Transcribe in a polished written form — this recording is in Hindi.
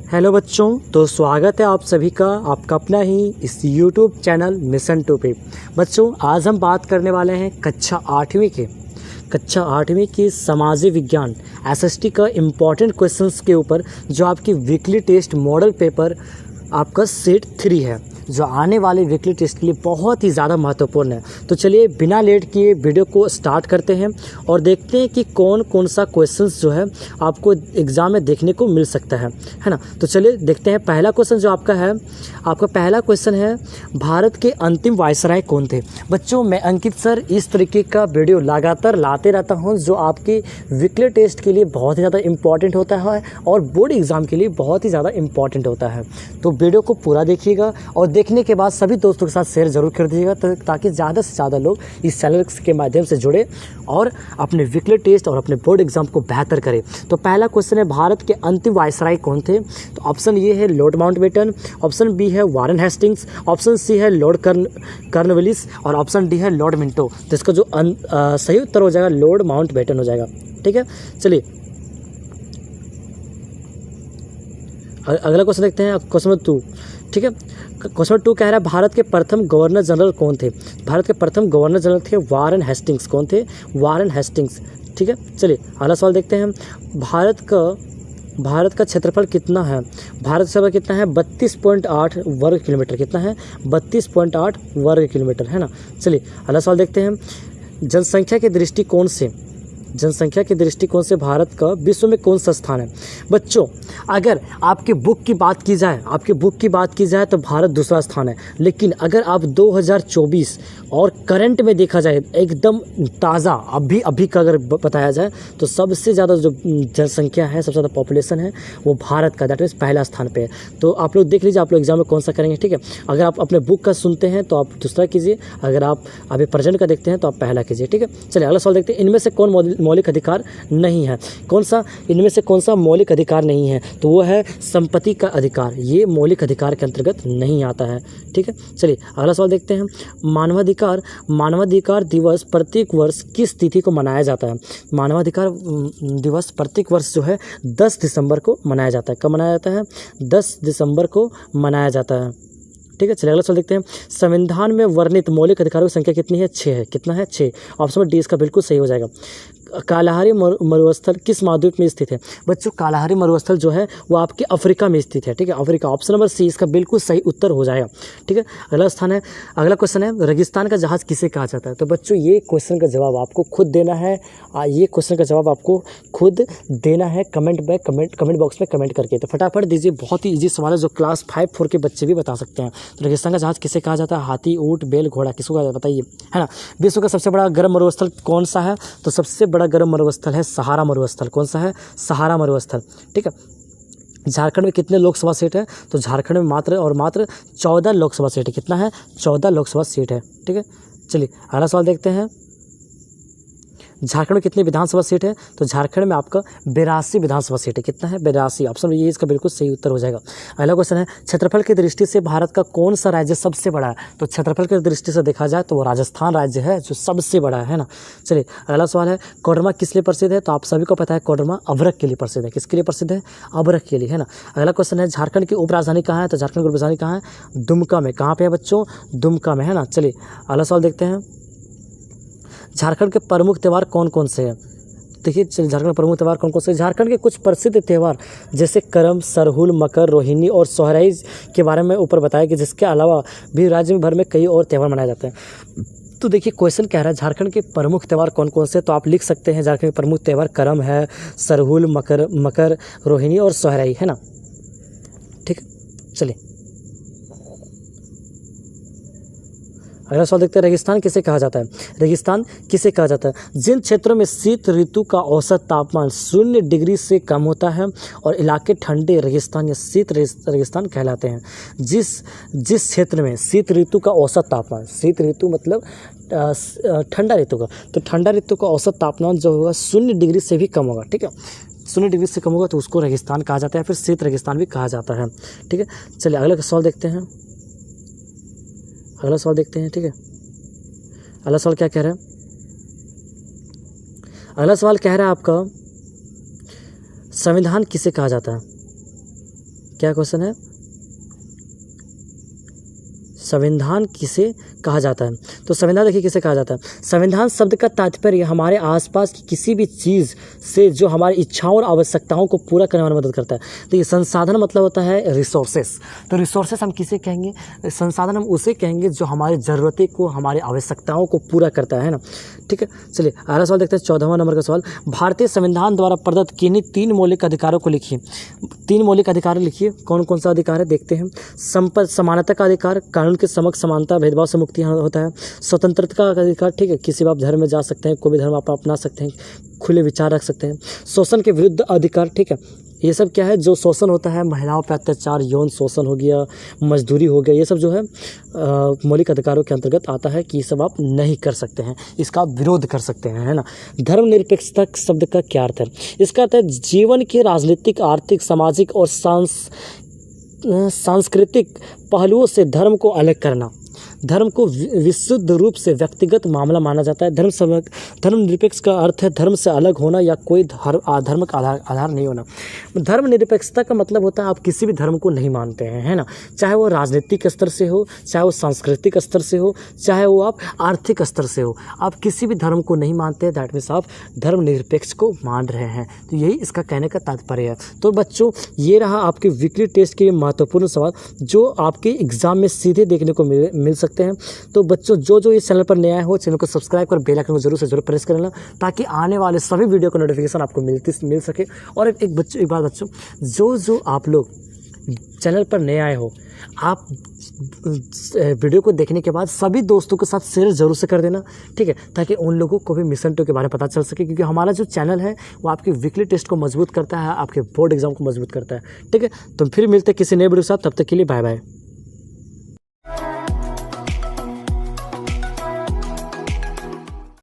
हेलो बच्चों, तो स्वागत है आप सभी का आपका अपना ही इस YouTube चैनल मिशन टू पे। बच्चों, आज हम बात करने वाले हैं कक्षा आठवीं की सामाजिक विज्ञान एसएसटी का इम्पॉर्टेंट क्वेश्चंस के ऊपर, जो आपकी वीकली टेस्ट मॉडल पेपर आपका सेट 3 है, जो आने वाले वीकली टेस्ट के लिए बहुत ही ज़्यादा महत्वपूर्ण है। तो चलिए बिना लेट किए वीडियो को स्टार्ट करते हैं और देखते हैं कि कौन कौन सा क्वेश्चंस जो है आपको एग्ज़ाम में देखने को मिल सकता है ना। तो चलिए देखते हैं। पहला क्वेश्चन जो आपका पहला क्वेश्चन है, भारत के अंतिम वायसराय कौन थे। बच्चों, मैं अंकित सर इस तरीके का वीडियो लगातार लाते रहता हूँ, जो आपके वीकली टेस्ट के लिए बहुत ही ज़्यादा इम्पॉर्टेंट होता है और बोर्ड एग्ज़ाम के लिए बहुत ही ज़्यादा इम्पॉर्टेंट होता है। तो वीडियो को पूरा देखिएगा और देखने के बाद सभी दोस्तों के साथ शेयर जरूर कर दीजिएगा, ताकि ज़्यादा से ज़्यादा लोग इस चैनल के माध्यम से जुड़े और अपने वीकली टेस्ट और अपने बोर्ड एग्जाम को बेहतर करें। तो पहला क्वेश्चन है, भारत के अंतिम वायसराय कौन थे। तो ऑप्शन ए है लॉर्ड माउंटबेटन, ऑप्शन बी है वारेन हेस्टिंग्स, ऑप्शन सी है लॉर्ड कॉर्नवालिस और ऑप्शन डी है लॉर्ड मिंटो। तो इसका जो सही उत्तर हो जाएगा लॉर्ड माउंटबेटन हो जाएगा। ठीक है, चलिए अगला क्वेश्चन देखते हैं, क्वेश्चन नंबर 2। ठीक है, क्वेश्चन नंबर 2 कह रहा है, भारत के प्रथम गवर्नर जनरल कौन थे। भारत के प्रथम गवर्नर जनरल थे वारेन हेस्टिंग्स। कौन थे? Warren Hastings. ठीक है, चलिए अगला सवाल देखते हैं। भारत का क्षेत्रफल कितना है। भारत का क्षेत्रफल कितना है? 32.8 वर्ग किलोमीटर। कितना है? 32.8 वर्ग किलोमीटर, है ना। चलिए अगला सवाल देखते हैं। जनसंख्या के दृष्टिकोण से भारत का विश्व में कौन सा स्थान है। बच्चों, अगर आपके बुक की बात की जाए तो भारत दूसरा स्थान है, लेकिन अगर आप 2024 और करंट में देखा जाए, एकदम ताज़ा अभी का अगर बताया जाए, तो सबसे ज़्यादा जो जनसंख्या है, सबसे ज़्यादा पॉपुलेशन है, वो भारत का, दैट मीन्स पहला स्थान पे है। तो आप लोग देख लीजिए आप लोग एग्जाम में कौन सा करेंगे। ठीक है, अगर आप अपने बुक का सुनते हैं तो आप दूसरा कीजिए, अगर आप अभी प्रेजेंट का देखते हैं तो आप पहला कीजिए। ठीक है, चलिए अगला सवाल देखते हैं। इनमें से कौन मौलिक अधिकार नहीं है। इनमें से कौन सा मौलिक अधिकार नहीं है? तो वो है संपत्ति का अधिकार। ये मौलिक अधिकार के अंतर्गत नहीं आता है। ठीक है, चलिए अगला सवाल देखते हैं। मानवाधिकार दिवस प्रत्येक वर्ष किस तिथि को मनाया जाता है। मानवाधिकार दिवस प्रत्येक वर्ष जो है 10 दिसंबर को मनाया जाता है। कब मनाया जाता है? 10 दिसंबर को मनाया जाता है। ठीक है, चलिए अगला सवाल देखते हैं। संविधान में वर्णित मौलिक अधिकारों की संख्या कितनी है? 6 है। कितना है? 6। ऑप्शन डी इसका बिल्कुल सही हो जाएगा। कालाहारी मरुस्थल किस महाद्वीप में स्थित है। बच्चों, कालाहारी मरुस्थल जो है वो आपके अफ्रीका में स्थित है। ठीक है, अफ्रीका। ऑप्शन नंबर सी इसका बिल्कुल सही उत्तर हो जाएगा। ठीक है, अगला क्वेश्चन है, रेगिस्तान का जहाज किसे कहा जाता है। तो बच्चों, ये क्वेश्चन का जवाब आपको खुद देना है। कमेंट बॉक्स में कमेंट करके। तो फटाफट दीजिए, बहुत ही ईजी सवाल है, जो क्लास 5-4 के बच्चे भी बता सकते हैं। तो रेगिस्तान का जहाज किसे कहा जाता है? हाथी, ऊंट, बैल, घोड़ा, किसको कहा जाता है बताइए, है ना। विश्व का सबसे बड़ा गर्म मरुस्थल कौन सा है? तो सबसे बड़ा गर्म मरुस्थल है सहारा मरुस्थल। कौन सा है? सहारा मरुस्थल। ठीक है, झारखंड में कितने लोकसभा सीट है? तो झारखंड में मात्र 14 लोकसभा सीट है। कितना है? 14 लोकसभा सीट है। ठीक है, चलिए अगला सवाल देखते हैं। झारखंड में कितनी विधानसभा सीट है? तो झारखंड में आपका 82 विधानसभा सीट है। कितना है? 82। ऑप्शन ये इसका बिल्कुल सही उत्तर हो जाएगा। अगला क्वेश्चन है, क्षेत्रफल की दृष्टि से भारत का कौन सा राज्य सबसे बड़ा है। तो क्षेत्रफल की दृष्टि से देखा जाए तो वो राजस्थान राज्य है, जो सबसे बड़ा है ना। चलिए अगला सवाल है, कोडरमा किस लिए प्रसिद्ध है। तो आप सभी को पता है, कोडरमा अभ्रक के लिए प्रसिद्ध है। किसके लिए प्रसिद्ध है? अभ्रक के लिए, है ना। अगला क्वेश्चन है, झारखंड की उपराजधानी कहाँ है। तो झारखंड की उपराजधानी कहाँ है? दुमका में। कहाँ पे है बच्चों? दुमका में, है ना। चलिए अगला सवाल देखते हैं। झारखंड के प्रमुख त्यौहार कौन कौन से हैं। देखिए, झारखंड के प्रमुख त्यौहार कौन कौन से। झारखंड के कुछ प्रसिद्ध त्यौहार जैसे करम, सरहुल, मकर, रोहिणी और सोहराई के बारे में ऊपर बताया कि जिसके अलावा भी राज्य भर में कई और त्यौहार मनाए जाते हैं। तो देखिए, क्वेश्चन कह रहा है झारखंड के प्रमुख त्यौहार कौन कौन से। तो आप लिख सकते हैं, झारखंड के प्रमुख त्यौहार करम है, सरहुल, मकर, रोहिणी और सोहराई, है ना। ठीक है, चलिए अगला सवाल देखते हैं। रेगिस्तान किसे कहा जाता है। रेगिस्तान किसे कहा जाता है? जिन क्षेत्रों में शीत ऋतु का औसत तापमान 0 डिग्री से कम होता है और इलाके ठंडे रेगिस्तान या शीत रेगिस्तान कहलाते हैं। जिस क्षेत्र में शीत ऋतु का औसत तापमान, शीत ऋतु मतलब ठंडा ऋतु का, तो ठंडा ऋतु का औसत तापमान जो होगा 0 डिग्री से भी कम होगा। ठीक है, 0 डिग्री से कम होगा तो उसको रेगिस्तान कहा जाता है, फिर शीत रेगिस्तान भी कहा जाता है। ठीक है, चलिए अगला सवाल देखते हैं। ठीक है, अगला सवाल क्या कह रहा है। अगला सवाल कह रहा है आपका, संविधान किसे कहा जाता है। क्या क्वेश्चन है, संविधान किसे कहा जाता है? तो संविधान देखिए किसे कहा जाता है। संविधान शब्द का तात्पर्य हमारे आसपास की किसी भी चीज़ से जो हमारी इच्छाओं और आवश्यकताओं को पूरा करने में मदद करता है। तो ये संसाधन मतलब होता है रिसोर्सेस। तो रिसोर्सेस हम किसे कहेंगे, संसाधन हम उसे कहेंगे जो हमारी ज़रूरतें को, हमारी आवश्यकताओं को पूरा करता है ना। ठीक है, चलिए अगला सवाल देखते हैं, 14वां नंबर का सवाल। भारतीय संविधान द्वारा प्रदत्त किन्हीं 3 मौलिक अधिकारों को लिखिए। 3 मौलिक अधिकार लिखिए, कौन कौन सा अधिकार है देखते हैं। समानता का अधिकार, कानून के समक्ष समानता भेदभाव से मुक्ति होता है। स्वतंत्रता का अधिकार, ठीक है, किसी भी आप धर्म में जा सकते हैं, कोई भी धर्म आप अपना सकते हैं, खुले विचार रख सकते हैं। शोषण के विरुद्ध अधिकार, ठीक है, ये सब क्या है, जो शोषण होता है, महिलाओं पर अत्याचार, यौन शोषण हो गया, मजदूरी हो गया, ये सब जो है मौलिक अधिकारों के अंतर्गत आता है कि ये सब आप नहीं कर सकते हैं, इसका आप विरोध कर सकते हैं, है ना। धर्मनिरपेक्षता शब्द का क्या अर्थ है? इसका अर्थ है जीवन के राजनीतिक, आर्थिक, सामाजिक और सांस्कृतिक पहलुओं से धर्म को अलग करना। धर्म को विशुद्ध रूप से व्यक्तिगत मामला माना जाता है। धर्मनिरपेक्ष का अर्थ है धर्म से अलग होना या कोई धर्म का आधार नहीं होना। धर्मनिरपेक्षता का मतलब होता है आप किसी भी धर्म को नहीं मानते हैं, है ना, चाहे वो राजनीतिक स्तर से हो, चाहे वो सांस्कृतिक स्तर से हो, चाहे वो आप आर्थिक स्तर से हो, आप किसी भी धर्म को नहीं मानते हैं, दैट मीन्स आप धर्मनिरपेक्ष को मान रहे हैं। तो यही इसका कहने का तात्पर्य है। तो बच्चों ये रहा आपके वीकली टेस्ट के महत्वपूर्ण सवाल जो आपके एग्जाम में सीधे देखने को मिल सकते हैं। तो बच्चों जो इस चैनल पर नया हो, चैनल को सब्सक्राइब कर बेल आइकन को जरूर से जरूर प्रेस कर लेना ताकि आने वाले सभी वीडियो का नोटिफिकेशन आपको मिल सके। और एक बात बच्चों, जो आप लोग चैनल पर नए आए हो, आप वीडियो को देखने के बाद सभी दोस्तों के साथ शेयर जरूर से कर देना, ठीक है, ताकि उन लोगों को भी मिशन 2 के बारे में पता चल सके। क्योंकि हमारा जो चैनल है वो आपके वीकली टेस्ट को मजबूत करता है, आपके बोर्ड एग्जाम को मजबूत करता है। ठीक है, तो फिर मिलते हैं किसी नए वीडियो के साथ, तब तक के लिए बाय बाय।